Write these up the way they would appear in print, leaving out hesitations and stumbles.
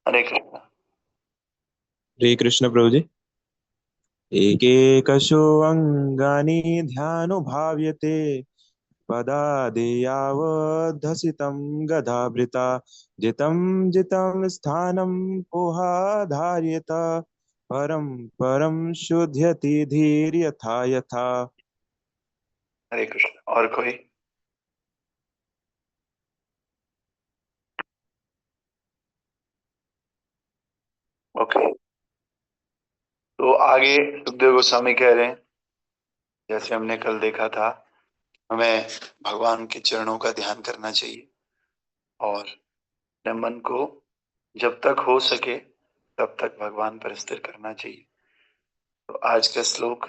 हरे कृष्ण। हरे कृष्ण प्रभु जी। एकेकशो अङ्गानि ध्यानुभाव्यते पदादेयावधसितं गदाभृता जितं जितं स्थानं पोहाधार्यत परं परं शुध्यति धीर् यथा यथा। हरे कृष्ण। और कोई? ओके। तो आगे सुखदेव गोस्वामी कह रहे हैं, जैसे हमने कल देखा था, हमें भगवान के चरणों का ध्यान करना चाहिए और अपने मन को जब तक हो सके तब तक भगवान पर स्थिर करना चाहिए। तो आज का श्लोक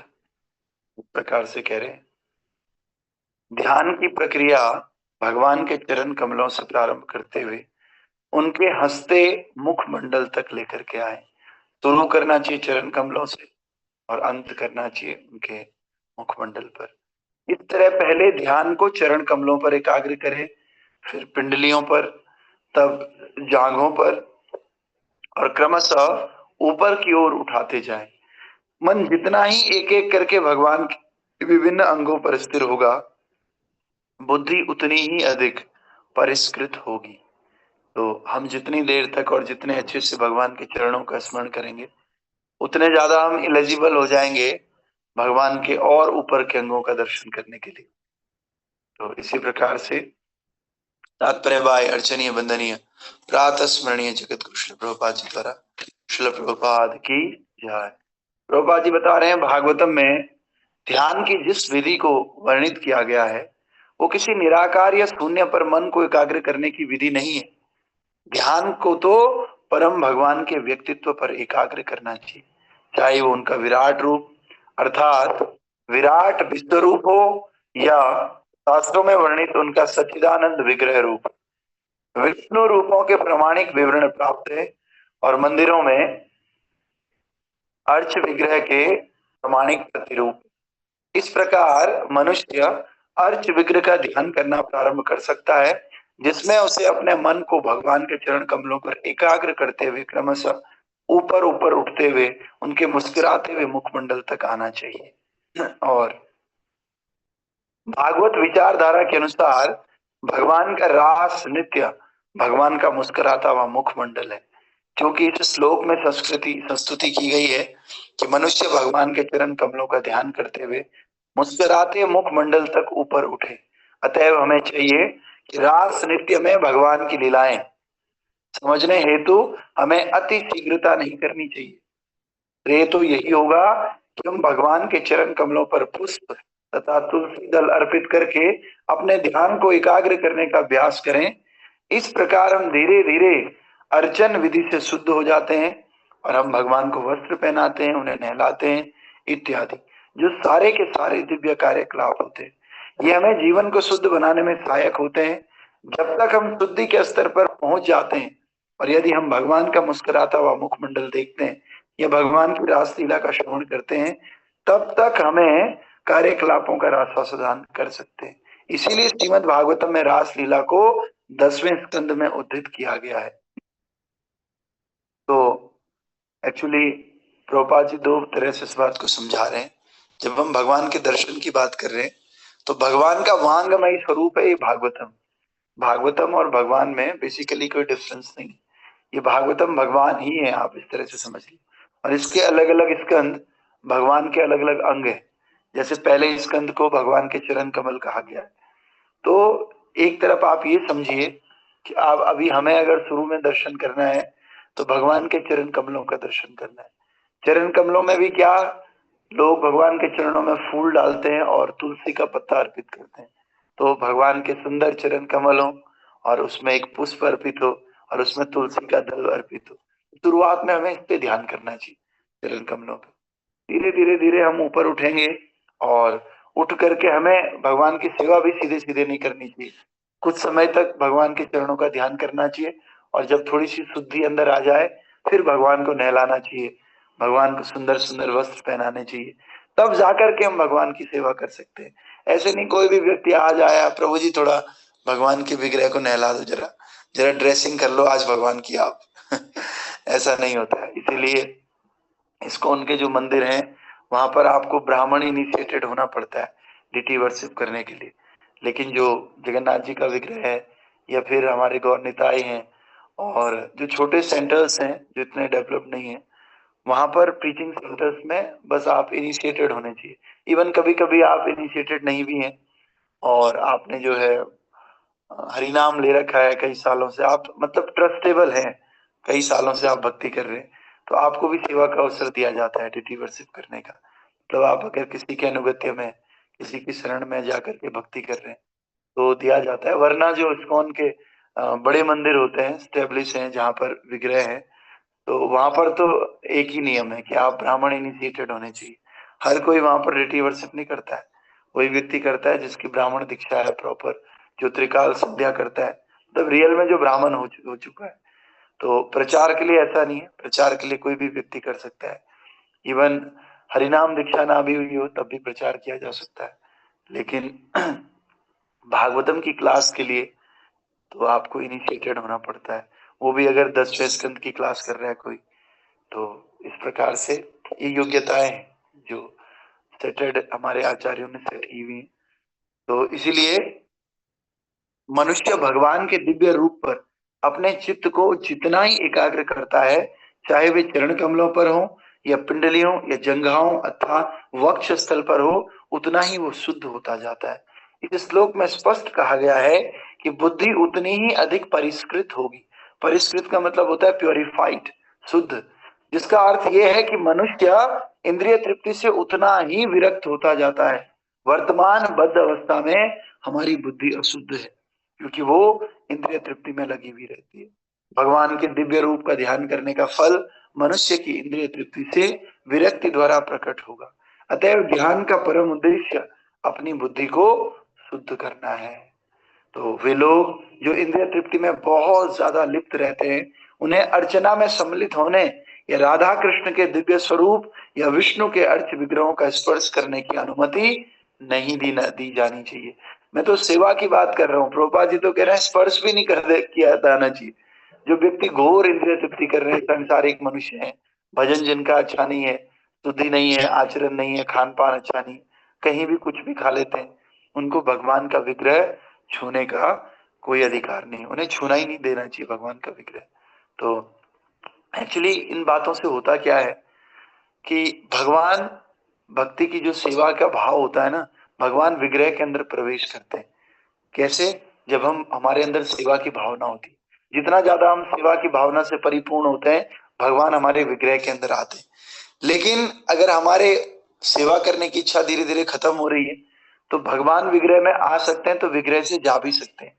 इस प्रकार से कह रहे हैं, ध्यान की प्रक्रिया भगवान के चरण कमलों से प्रारंभ करते हुए उनके हंसते मुखमंडल तक लेकर के आए। शुरू करना चाहिए चरण कमलों से और अंत करना चाहिए उनके मुखमंडल पर। इस तरह पहले ध्यान को चरण कमलों पर एकाग्र करें, फिर पिंडलियों पर, तब जांघों पर, और क्रमशः ऊपर की ओर उठाते जाएं। मन जितना ही एक एक करके भगवान के विभिन्न अंगों पर स्थिर होगा, बुद्धि उतनी ही अधिक परिष्कृत होगी। तो हम जितनी देर तक और जितने अच्छे से भगवान के चरणों का स्मरण करेंगे, उतने ज्यादा हम एलिजिबल हो जाएंगे भगवान के और ऊपर के अंगों का दर्शन करने के लिए। तो इसी प्रकार से तात्पर्य बाय अर्चनीय वंदनीय प्रातः स्मरणीय जगत गुरु श्री प्रभुपाद जी द्वारा श्रील प्रभुपाद की जय। प्रभुपाद जी बता रहे हैं, भागवतम में ध्यान की जिस विधि को वर्णित किया गया है वो किसी निराकार या शून्य पर मन को एकाग्र करने की विधि नहीं है। ध्यान को तो परम भगवान के व्यक्तित्व पर एकाग्र करना चाहिए, चाहे वो उनका विराट रूप अर्थात विराट विश्व रूप हो या शास्त्रों में वर्णित उनका सच्चिदानंद विग्रह रूप। विष्णु रूपों के प्रामाणिक विवरण प्राप्त है और मंदिरों में अर्च विग्रह के प्रामाणिक प्रतिरूप। इस प्रकार मनुष्य अर्च विग्रह का ध्यान करना प्रारंभ कर सकता है, जिसमें उसे अपने मन को भगवान के चरण कमलों पर एकाग्र करते हुए क्रमशः ऊपर ऊपर उठते हुए उनके मुस्कुराते हुए मुखमंडल तक आना चाहिए। और भागवत विचारधारा के अनुसार भगवान का रास नृत्य भगवान का मुस्कुराता हुआ मुखमंडल है, क्योंकि इस श्लोक में संस्तुति की गई है कि मनुष्य भगवान के चरण कमलों का ध्यान करते हुए मुस्कुराते मुखमंडल तक ऊपर उठे। अतएव हमें चाहिए कि रास नृत्य में भगवान की लीलाएं समझने हेतु हमें अति शीघ्रता नहीं करनी चाहिए। श्रेय तो यही होगा कि हम भगवान के चरण कमलों पर पुष्प तथा तुलसी दल अर्पित करके अपने ध्यान को एकाग्र करने का अभ्यास करें। इस प्रकार हम धीरे धीरे अर्चन विधि से शुद्ध हो जाते हैं और हम भगवान को वस्त्र पहनाते हैं, उन्हें नहलाते हैं इत्यादि, जो सारे के सारे दिव्य कार्यकलाप होते हैं। ये हमें जीवन को शुद्ध बनाने में सहायक होते हैं। जब तक हम शुद्धि के स्तर पर पहुंच जाते हैं और यदि हम भगवान का मुस्कुराता हुआ मुखमंडल देखते हैं या भगवान की रासलीला का श्रवण करते हैं, तब तक हमें कार्यकलापों का रसास्वादन कर सकते हैं। इसीलिए श्रीमद् भागवतम में रासलीला को 10वें स्कंद में उद्धृत किया गया है। तो एक्चुअली प्रभुपाद जी दो तरह से इस बात को समझा रहे हैं। जब हम भगवान के दर्शन की बात कर रहे हैं तो भगवान का वांगमय स्वरूप है ये भागवतम। भागवतम और भगवान में बेसिकली कोई डिफरेंस नहीं, ये भागवतम भगवान ही है, आप इस तरह से समझिए। और इसके अलग अलग स्कंद भगवान के अलग अलग अंग है। जैसे पहले स्कंद को भगवान के चरण कमल कहा गया है। तो एक तरफ आप ये समझिए कि आप अभी हमें अगर शुरू में दर्शन करना है तो भगवान के चरण कमलों का दर्शन करना है। चरण कमलों में भी क्या, लोग भगवान के चरणों में फूल डालते हैं और तुलसी का पत्ता अर्पित करते हैं। तो भगवान के सुंदर चरण कमल हो और उसमें एक पुष्प अर्पित हो और उसमें तुलसी का दल अर्पित हो। शुरुआत में हमें इस पे ध्यान करना चाहिए, चरण कमलों पे। धीरे धीरे धीरे हम ऊपर उठेंगे और उठ करके हमें भगवान की सेवा भी सीधे सीधे नहीं करनी चाहिए। कुछ समय तक भगवान के चरणों का ध्यान करना चाहिए और जब थोड़ी सी शुद्धि अंदर आ जाए फिर भगवान को नहलाना चाहिए, भगवान को सुंदर सुंदर वस्त्र पहनाने चाहिए, तब जाकर के हम भगवान की सेवा कर सकते हैं। ऐसे नहीं कोई भी व्यक्ति आज आया, प्रभु जी थोड़ा भगवान के विग्रह को नहला दो, जरा जरा ड्रेसिंग कर लो आज भगवान की आप ऐसा नहीं होता है। इसीलिए इस्कॉन के जो मंदिर हैं वहां पर आपको ब्राह्मण इनिशिएटेड होना पड़ता है डिटी वर्शिप करने के लिए। लेकिन जो जगन्नाथ जी का विग्रह है या फिर हमारे गौर निताई हैं और जो छोटे सेंटर्स हैं जो इतने डेवलप नहीं है, वहां पर प्रीचिंग सेंटर्स में बस आप इनिशिएटेड होने चाहिए। इवन कभी कभी आप इनिशिएटेड नहीं भी हैं और आपने जो है हरिनाम ले रखा है कई सालों से, आप मतलब ट्रस्टेबल हैं, कई सालों से आप भक्ति कर रहे हैं, तो आपको भी सेवा का अवसर दिया जाता है डिटी वर्शिप करने का। मतलब आप अगर किसी के अनुगत्य में, किसी की शरण में जाकर के भक्ति कर रहे हैं तो दिया जाता है। वरना जो इस्कॉन के बड़े मंदिर होते हैं, स्टेब्लिश हैं, जहाँ पर विग्रह है, तो वहां पर तो एक ही नियम है कि आप ब्राह्मण इनिशिएटेड होने चाहिए। हर कोई वहां पर डिटी वर्शिप नहीं करता है, वही व्यक्ति करता है जिसकी ब्राह्मण दीक्षा है प्रॉपर, जो त्रिकाल संध्या करता है, मतलब रियल में जो ब्राह्मण हो चुका है। तो प्रचार के लिए ऐसा नहीं है, प्रचार के लिए कोई भी व्यक्ति कर सकता है। इवन हरिनाम दीक्षा ना भी हुई हो तब भी प्रचार किया जा सकता है। लेकिन भागवतम की क्लास के लिए तो आपको इनिशिएटेड होना पड़ता है, वो भी अगर 10वें स्कंद की क्लास कर रहा है कोई। तो इस प्रकार से ये योग्यताएं हैं जो सेटेड हमारे आचार्यों ने सेट की हुई हैं। तो इसीलिए मनुष्य भगवान के दिव्य रूप पर अपने चित्त को जितना ही एकाग्र करता है, चाहे वे चरण कमलों पर हो या पिंडलियों या जंघाओं अथवा वक्ष स्थल पर हो, उतना ही वो शुद्ध होता जाता है। इस श्लोक में स्पष्ट कहा गया है कि बुद्धि उतनी ही अधिक परिष्कृत होगी। परिष्कृत का मतलब होता है प्योरिफाइड, शुद्ध, जिसका अर्थ यह है कि मनुष्य इंद्रिय तृप्ति से उतना ही विरक्त होता जाता है। वर्तमान बद्ध अवस्था में हमारी बुद्धि अशुद्ध है क्योंकि वो इंद्रिय तृप्ति में लगी हुई रहती है। भगवान के दिव्य रूप का ध्यान करने का फल मनुष्य की इंद्रिय तृप्ति से विरक्ति द्वारा प्रकट होगा। अतएव ध्यान का परम उद्देश्य अपनी बुद्धि को शुद्ध करना है। तो वे लोग जो इंद्रिय तृप्ति में बहुत ज्यादा लिप्त रहते हैं, उन्हें अर्चना में सम्मिलित होने या राधा कृष्ण के दिव्य स्वरूप या विष्णु के अर्च विग्रहों का स्पर्श करने की अनुमति नहीं दी जानी चाहिए। मैं तो सेवा की बात कर रहा हूँ, प्रभुपाद जी तो कह रहे हैं स्पर्श भी नहीं किया जाना चाहिए। जो व्यक्ति घोर इंद्रिय तृप्ति कर रहे हैं, सांसारिक मनुष्य हैं, भजन जिनका अच्छा नहीं है, शुद्धि नहीं है, आचरण नहीं है, खान पान अच्छा नहीं, कहीं भी कुछ भी खा लेते हैं, उनको भगवान का विग्रह छूने का कोई अधिकार नहीं, उन्हें छूना ही नहीं देना चाहिए भगवान का विग्रह। तो एक्चुअली इन बातों से होता क्या है कि भगवान, भक्ति की जो सेवा का भाव होता है ना, भगवान विग्रह के अंदर प्रवेश करते हैं। कैसे? जब हम, हमारे अंदर सेवा की भावना होती है, जितना ज्यादा हम सेवा की भावना से परिपूर्ण होते हैं, भगवान हमारे विग्रह के अंदर आते हैं। लेकिन अगर हमारे सेवा करने की इच्छा धीरे धीरे खत्म हो रही है, तो भगवान विग्रह में आ सकते हैं तो विग्रह से जा भी सकते हैं।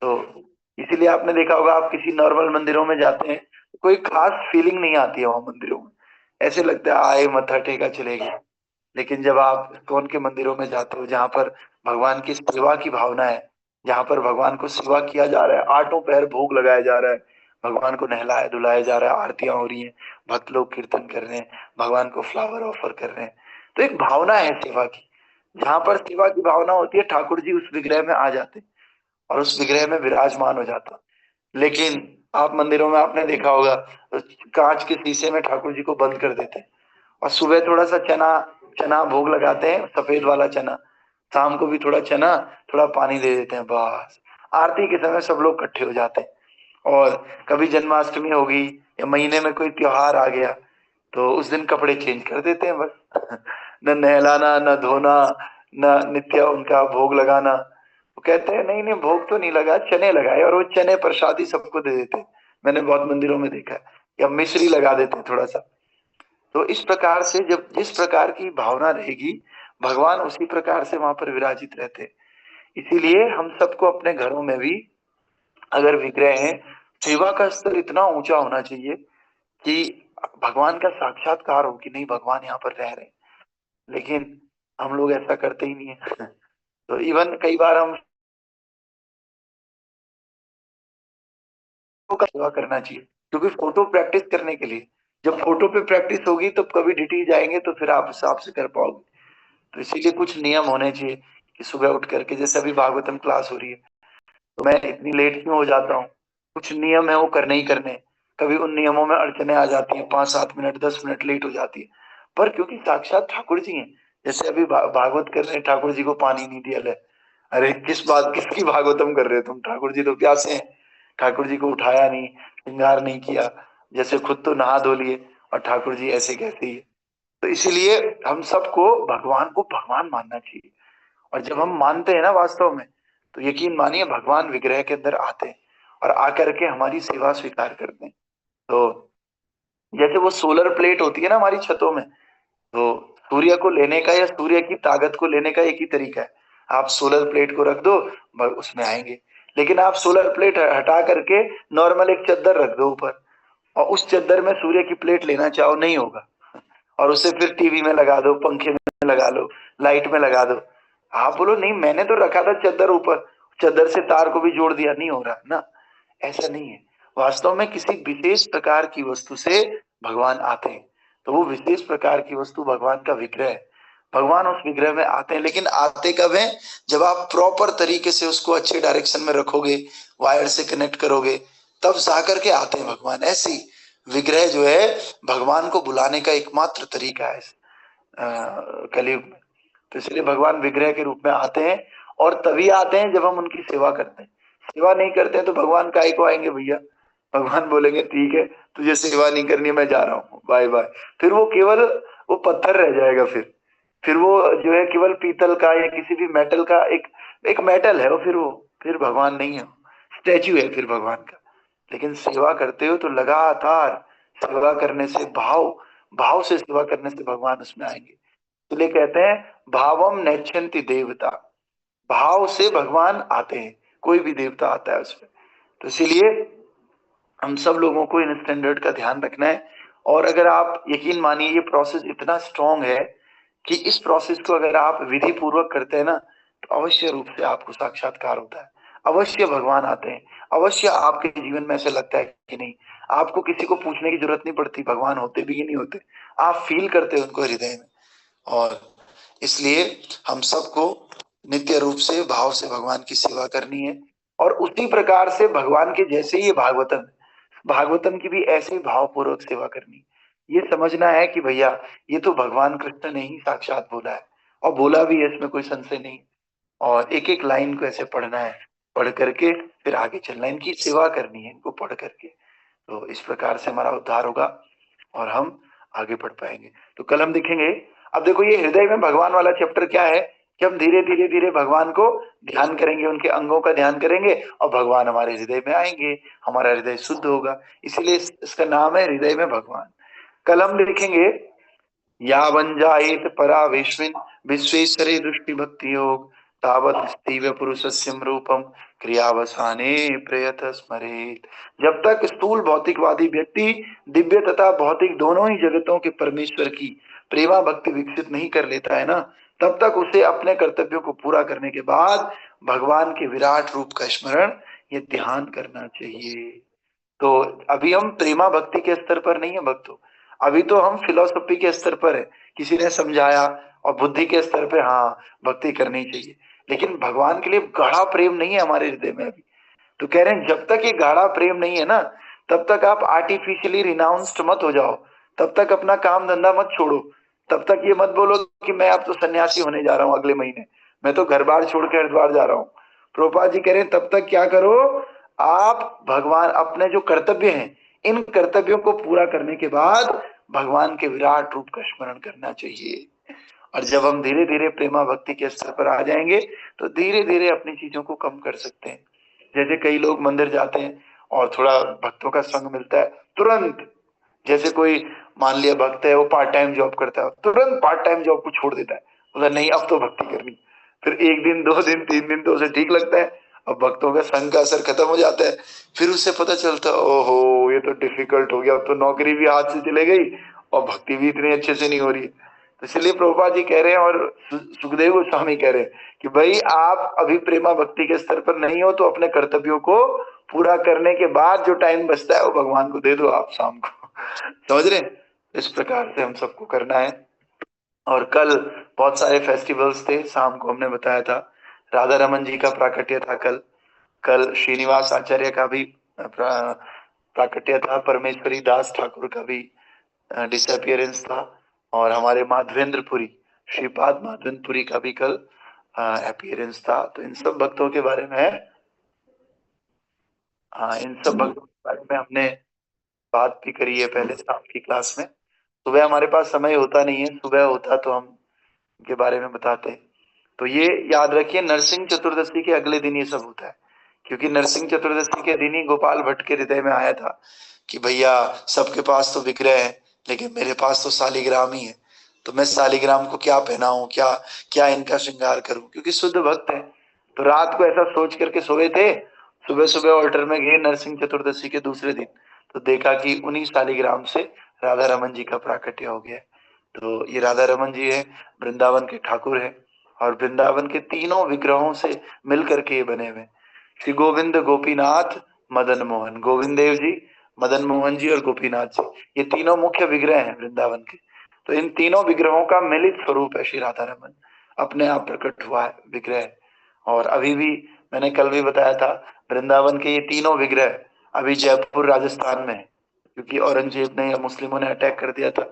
तो इसीलिए आपने देखा होगा, आप किसी नॉर्मल मंदिरों में जाते हैं, कोई खास फीलिंग नहीं आती है वहां मंदिरों में, ऐसे लगता है आए मत्था टेका चले गए। लेकिन जब आप इस्कॉन के मंदिरों में जाते हो, जहाँ पर भगवान की सेवा की भावना है, जहाँ पर भगवान को सेवा किया जा रहा है, आठों पहर भोग लगाया जा रहा है, भगवान को नहलाया धुलाया जा रहा है, आरतियां हो रही हैं, भक्त लोग कीर्तन कर रहे हैं, भगवान को फ्लावर ऑफर कर रहे हैं, तो एक भावना है सेवा की। जहां पर सेवा की भावना होती है, ठाकुर जी उस विग्रह में आ जाते हैं और उस विग्रह में विराजमान हो जाता। लेकिन आप मंदिरों में आपने देखा होगा, कांच के शीशे में ठाकुर जी को बंद कर देते हैं और सुबह थोड़ा सा चना चना भोग लगाते हैं, सफेद वाला चना, शाम को भी थोड़ा चना, थोड़ा पानी दे देते हैं, बस आरती के समय सब लोग इकट्ठे हो जाते हैं। और कभी जन्माष्टमी होगी या महीने में कोई त्योहार आ गया तो उस दिन कपड़े चेंज कर देते हैं बस न नहलाना, न धोना, न नित्य उनका भोग लगाना। वो कहते हैं नहीं नहीं भोग तो नहीं लगा, चने लगाए, और वो चने प्रसादी सबको दे देते हैं। मैंने बहुत मंदिरों में देखा है, या मिश्री लगा देते हैं थोड़ा सा। तो इस प्रकार से जब जिस प्रकार की भावना रहेगी, भगवान उसी प्रकार से वहां पर विराजित रहते हैं। इसीलिए हम सबको अपने घरों में भी अगर विग्रह है, सेवा का स्तर इतना ऊंचा होना चाहिए कि भगवान का साक्षात्कार हो कि नहीं भगवान यहाँ पर रह रहे हैं। लेकिन हम लोग ऐसा करते ही नहीं है तो इवन कई बार हम का सेवा करना चाहिए, क्योंकि फोटो प्रैक्टिस करने के लिए, जब फोटो पे प्रैक्टिस होगी तो कभी डिटी जाएंगे तो फिर आप हिसाब से कर पाओगे। तो इसीलिए कुछ नियम होने चाहिए कि सुबह उठ करके, जैसे अभी भागवतम क्लास हो रही है तो मैं इतनी लेट क्यों हो जाता हूँ, कुछ नियम है वो करने ही करने। कभी उन नियमों में अड़चने आ जाती हैं, 5-7 मिनट 10 मिनट लेट हो जाती है, पर क्योंकि साक्षात ठाकुर जी हैं। जैसे अभी भागवत कर रहे हैं, ठाकुर जी को पानी नहीं दिया ले, अरे किस बात किसकी भागवतम कर रहे हो तुम, ठाकुर जी तो प्यासे हैं, ठाकुर जी को उठाया नहीं, श्रृंगार नहीं किया, जैसे खुद तो नहा धो लिए और ठाकुर जी ऐसे कैसे ही है। तो इसीलिए हम सबको भगवान को भगवान मानना चाहिए। और जब हम मानते हैं ना वास्तव में, तो यकीन मानिए भगवान विग्रह के अंदर आते हैं और आकर के हमारी सेवा स्वीकार करते हैं। तो जैसे वो सोलर प्लेट होती है ना हमारी छतों में, तो सूर्य को लेने का या सूर्य की ताकत को लेने का एक ही तरीका है, आप सोलर प्लेट को रख दो, उसमें आएंगे। लेकिन आप सोलर प्लेट हटा करके नॉर्मल एक चद्दर रख दो ऊपर, और उस चद्दर में सूर्य की प्लेट लेना चाहो, नहीं होगा। और उसे फिर टीवी में लगा दो, पंखे में लगा लो, लाइट में लगा दो, आप बोलो नहीं मैंने तो रखा था चद्दर ऊपर, चद्दर से तार को भी जोड़ दिया, नहीं हो रहा ना। ऐसा नहीं है, वास्तव में किसी विशेष प्रकार की वस्तु से भगवान आते हैं, तो वो विशेष प्रकार की वस्तु भगवान का विग्रह है। भगवान उस विग्रह में आते हैं, लेकिन आते कब हैं, जब आप प्रॉपर तरीके से उसको अच्छे डायरेक्शन में रखोगे, वायर से कनेक्ट करोगे, तब जाकर के आते हैं भगवान। ऐसी विग्रह जो है भगवान को बुलाने का एकमात्र तरीका है कलयुग में। तो इसलिए भगवान विग्रह के रूप में आते हैं, और तभी आते हैं जब हम उनकी सेवा करते हैं। सेवा नहीं करते हैं तो भगवान काहे को आएंगे भैया, भगवान बोलेंगे ठीक है तुझे सेवा नहीं करनी, मैं जा रहा हूँ, बाय बाय। फिर वो केवल वो पत्थर रह जाएगा, फिर वो जो है केवल पीतल का या किसी भी मेटल का एक एक मेटल है वो, फिर भगवान नहीं है, स्टैच्यू है फिर भगवान का। लेकिन सेवा करते हो तो लगातार सेवा करने से, भाव से सेवा करने से भगवान उसमें आएंगे। इसलिए कहते हैं भावम नेच्छन्ति देवता, भाव से भगवान आते हैं, कोई भी देवता आता है उसमें। तो इसीलिए हम सब लोगों को इन स्टैंडर्ड का ध्यान रखना है। और अगर आप यकीन मानिए ये प्रोसेस इतना स्ट्रांग है कि इस प्रोसेस को अगर आप विधि पूर्वक करते हैं ना, तो अवश्य रूप से आपको साक्षात्कार होता है, अवश्य भगवान आते हैं, अवश्य आपके जीवन में ऐसे लगता है कि नहीं, आपको किसी को पूछने की जरूरत नहीं पड़ती भगवान होते भी कि नहीं होते, आप फील करते हो उनको हृदय में। और इसलिए हम सबको नित्य रूप से भाव से भगवान की सेवा करनी है। और उसी प्रकार से भगवान के जैसे ये भागवतम, भागवतम की भी ऐसे ही भावपूर्वक सेवा करनी। ये समझना है कि भैया ये तो भगवान कृष्ण ने ही साक्षात बोला है, और बोला भी है, इसमें कोई संशय नहीं। और एक एक लाइन को ऐसे पढ़ना है, पढ़ करके फिर आगे चलना है, इनकी सेवा करनी है इनको पढ़ करके। तो इस प्रकार से हमारा उद्धार होगा और हम आगे बढ़ पाएंगे। तो कल हम देखेंगे, अब देखो ये हृदय में भगवान वाला चैप्टर क्या है, कि हम धीरे धीरे धीरे भगवान को ध्यान करेंगे, उनके अंगों का ध्यान करेंगे, और भगवान हमारे हृदय में आएंगे, हमारा हृदय शुद्ध होगा। इसीलिए इसका नाम है हृदय में भगवान। कल हम देखेंगे यावञ्जायेत परा विश्विन विश्वेश्वरे दृष्टि भक्ति योग, तावत् स्तीव पुरुषस्यम रूपम क्रियावसाने प्रयत स्मरेत। जब तक स्थूल भौतिकवादी व्यक्ति दिव्य तथा भौतिक दोनों ही जगतों के परमेश्वर की प्रेमा भक्ति विकसित नहीं कर लेता है ना, तब तक उसे अपने कर्तव्यों को पूरा करने के बाद भगवान के विराट रूप का स्मरण, ये ध्यान करना चाहिए। तो अभी हम प्रेमा भक्ति के स्तर पर नहीं है भक्तों, अभी तो हम फिलोसफी के स्तर पर है, किसी ने समझाया, और बुद्धि के स्तर पे हाँ भक्ति करनी चाहिए, लेकिन भगवान के लिए गाढ़ा प्रेम नहीं है हमारे हृदय में अभी। तो कह रहे हैं जब तक ये गाढ़ा प्रेम नहीं है ना, तब तक आप आर्टिफिशियली रिनाउंस्ड मत हो जाओ, तब तक अपना काम धंधा मत छोड़ो, तब तक ये मत बोलो कि मैं अब तो सन्यासी होने जा रहा हूँ अगले महीने, मैं तो घर बार छोड़ के हरिद्वार जा रहा हूँ। प्रभुपाद जी कह रहे हैं तब तक क्या करो, आप भगवान अपने जो कर्तव्य हैं, इन कर्तव्यों को पूरा करने के बाद भगवान के विराट रूप का स्मरण करना चाहिए। और जब हम धीरे धीरे प्रेमा भक्ति के स्तर पर आ जाएंगे, तो धीरे धीरे अपनी चीजों को कम कर सकते हैं। जैसे कई लोग मंदिर जाते हैं और थोड़ा भक्तों का संग मिलता है, तुरंत, जैसे कोई मान लिया भक्त है, वो पार्ट टाइम जॉब करता है, तुरंत पार्ट टाइम जॉब को छोड़ देता है, बोला नहीं अब तो भक्ति करनी। फिर एक दिन 2 दिन 3 दिन तो उसे ठीक लगता है, अब भक्तों का संग का असर खत्म हो जाता है, फिर उससे पता चलता है ओहो ये तो डिफिकल्ट हो गया, अब तो नौकरी भी हाथ से चले गई और भक्ति भी इतनी अच्छे से नहीं हो रही है। तो इसलिए प्रभुपाद जी कह रहे हैं और सुखदेव गोस्वामी कह रहे हैं कि भाई आप अभी प्रेमा भक्ति के स्तर पर नहीं हो, तो अपने कर्तव्यों को पूरा करने के बाद जो टाइम बचता है वो भगवान को दे दो आप शाम को। समझ रहे हैं? इस प्रकार से हम सबको करना है। और कल बहुत सारे फेस्टिवल्स थे, शाम को हमने बताया था राधा रमन जी का प्राकट्य था कल, कल श्रीनिवास आचार्य का भी प्राकट्य था, परमेश्वरी दास ठाकुर का भी डिसअपियरेंस था, और हमारे माधवेंद्रपुरी, श्रीपाद माधवेंद्रपुरी का भी कल अपीयरेंस था। तो इन सब भक्तों के बारे में, हाँ, इन सब भक्तों के बारे में हमने बात भी करी है पहले शाम की क्लास में। सुबह हमारे पास समय होता नहीं है, सुबह होता तो हम इनके बारे में बताते। तो ये याद रखिए, नरसिंह चतुर्दशी के अगले दिन ये सब होता है, क्योंकि नरसिंह चतुर्दशी के दिन ही गोपाल भट्ट के हृदय में आया था कि भैया सबके पास तो विग्रह है, लेकिन मेरे पास तो शालिग्राम ही है, तो मैं शालिग्राम को क्या पहनाऊं, क्या क्या इनका श्रृंगार करूं, क्योंकि शुद्ध भक्त है। तो रात को ऐसा सोच करके सोए थे, सुबह सुबह ऑल्टर में गए नरसिंह चतुर्दशी के दूसरे दिन, तो देखा कि उन्हीं शालिग्राम से राधा रमन जी का प्राकट्य हो गया। तो ये राधा रमन जी है, वृंदावन के ठाकुर है, और वृंदावन के तीनों विग्रहों से मिलकर के ये बने हुए, श्री गोविंद, गोपीनाथ, मदन मोहन। गोविंद देव जी, मदन मोहन जी और गोपीनाथ जी, ये तीनों मुख्य विग्रह हैं वृंदावन के। तो इन तीनों विग्रहों का मिलित स्वरूप है श्री राधा रमन, अपने आप प्रकट हुआ है विग्रह। और अभी भी मैंने कल भी बताया था, वृंदावन के ये तीनों विग्रह अभी जयपुर राजस्थान में है, क्योंकि औरंगजेब ने या मुस्लिमों ने अटैक कर दिया था,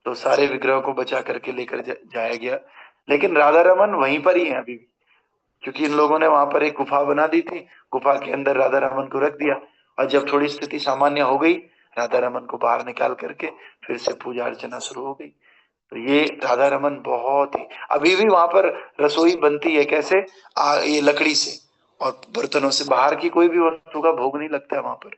तो सारे विग्रहों को बचा करके लेकर जाया गया। लेकिन राधा रमन वहीं पर ही है अभी भी, क्योंकि इन लोगों ने वहां पर एक गुफा बना दी थी, गुफा के अंदर राधा रमन को रख दिया, और जब थोड़ी स्थिति सामान्य हो गई, राधा रमन को बाहर निकाल करके फिर से पूजा अर्चना शुरू हो गई। तो ये राधा रमन बहुत ही, अभी भी वहां पर रसोई बनती है कैसे, ये लकड़ी से और बर्तनों से, बाहर की कोई भी वस्तु का भोग नहीं लगता है वहां पर।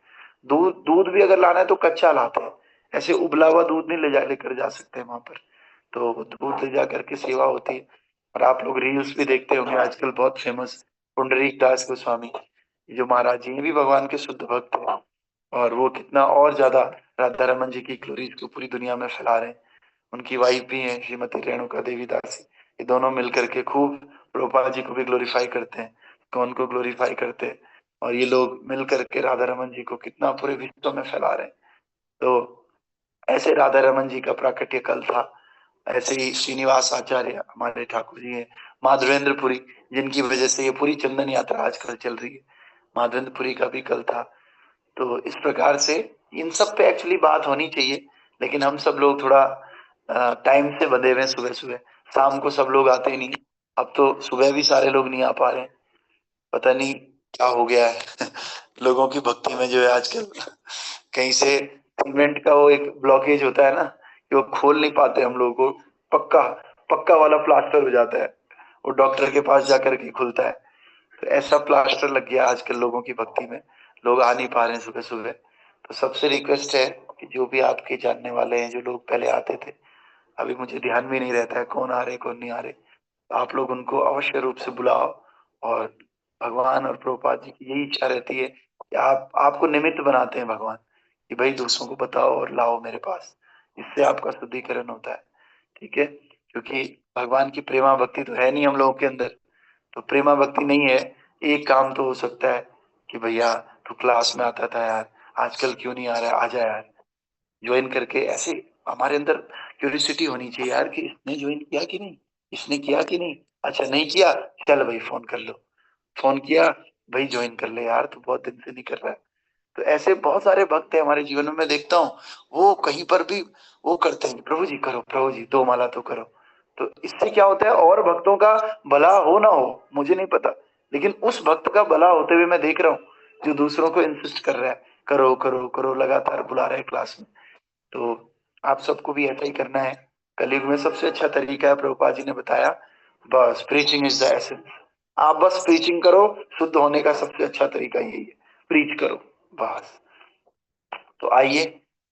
दूध दूध भी अगर लाना है तो कच्चा लाते हैं, ऐसे उबला हुआ दूध नहीं लेकर जा सकते वहां पर। तो दूध ले जा करके सेवा होती है। और आप लोग रील्स भी देखते होंगे आजकल, बहुत फेमस पुंडरीक दास गोस्वामी, जो महाराज जी, ये भी भगवान के शुद्ध भक्त हैं, और वो कितना और ज्यादा राधा रमन जी की ग्लोरीज को पूरी दुनिया में फैला रहे हैं। उनकी वाइफ भी हैं श्रीमती रेणुका देवी दासी, ये दोनों मिलकर के खूब प्रभुपाद जी को भी ग्लोरीफाई करते हैं, कौन को ग्लोरीफाई करते हैं, और ये लोग मिल करके राधा रमन जी को कितना पूरे विश्व में फैला रहे हैं। तो ऐसे राधा रमन जी का प्राकट्य कल था। ऐसे ही श्रीनिवास आचार्य हमारे ठाकुर जी हैं, माधवेंद्रपुरी, जिनकी वजह से ये पूरी चंदन यात्रा आजकल चल रही है, माधवेंद्रपुरी का भी कल था। तो इस प्रकार से इन सब पे एक्चुअली बात होनी चाहिए, लेकिन हम सब लोग थोड़ा टाइम से बंधे हुए हैं, सुबह सुबह, शाम को सब लोग आते ही नहीं। अब तो सुबह भी सारे लोग नहीं आ पा रहे हैं, पता नहीं क्या हो गया है लोगों की भक्ति में जो है आजकल, कहीं से सीमेंट का वो एक ब्लॉकेज होता है ना, कि वो खोल नहीं पाते हम लोगों को, पक्का पक्का वाला प्लास्टर हो जाता है, वो डॉक्टर के पास जाकर के खुलता है। तो ऐसा प्लास्टर लग गया आजकल लोगों की भक्ति में, लोग आ नहीं पा रहे हैं सुबह सुबह। तो सबसे रिक्वेस्ट है कि जो भी आपके जानने वाले हैं, जो लोग पहले आते थे, अभी मुझे ध्यान भी नहीं रहता है कौन आ रहे कौन नहीं आ रहे, तो आप लोग उनको अवश्य रूप से बुलाओ। और भगवान और प्रभुपाद जी की यही इच्छा रहती है कि आपको निमित्त बनाते हैं भगवान, कि भाई दूसरों को बताओ और लाओ मेरे पास, इससे आपका शुद्धिकरण होता है। ठीक है, क्योंकि भगवान की प्रेमा भक्ति तो है नहीं हम लोगों के अंदर, तो प्रेमा भक्ति नहीं है। एक काम तो हो सकता है कि भैया तू क्लास में आता था यार, आजकल क्यों नहीं आ रहा है, आ जा यार, ज्वाइन करके। ऐसे हमारे अंदर क्यूरियोसिटी होनी चाहिए यार, कि इसने ज्वाइन किया कि नहीं, इसने किया कि नहीं, अच्छा नहीं किया, चल भाई फोन कर लो, फोन किया, भाई ज्वाइन कर ले यार, तू बहुत दिन से नहीं कर रहा है। तो ऐसे बहुत सारे भक्त है हमारे जीवन में, मैं देखता हूँ वो कहीं पर भी वो करते हैं, प्रभु जी करो, प्रभु जी दो माला तो करो। तो इससे क्या होता है, और भक्तों का भला हो ना हो मुझे नहीं पता, लेकिन उस भक्त का भला होते हुए मैं देख रहा हूँ, जो दूसरों को इंसिस्ट कर रहा है, करो करो करो, लगातार बुला रहा है क्लास में। तो आप सबको भी ऐसा ही करना है। कलयुग में सबसे अच्छा तरीका है, प्रभुपाद जी ने बताया, बस प्रीचिंग इज द एसेंस। आप बस प्रीचिंग करो, शुद्ध होने का सबसे अच्छा तरीका यही है, प्रीच करो बस। तो आइए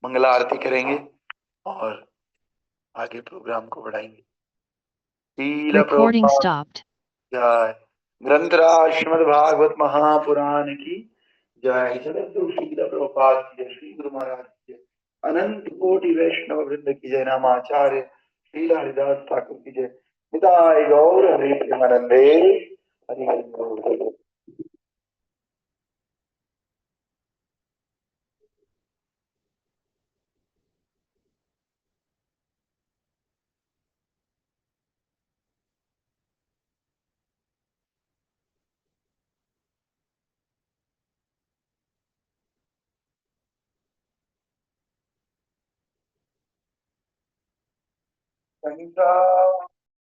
मंगला आरती करेंगे और आगे प्रोग्राम को बढ़ाएंगे। शील Recording प्रभुपाद stopped. जय। ग्रंथराज श्रीमद् भागवत महापुराण की जय। जगद्गुरु शील प्रभुपाद की जय। श्री गुरु महाराज की जय। अनंत कोटि वैष्णव वृंद की जय। नामाचार्य श्रील हरिदास ठाकुर की जय। निताय गौर हरि प्रेमानंदे हरि हरि बोल। अहिंसा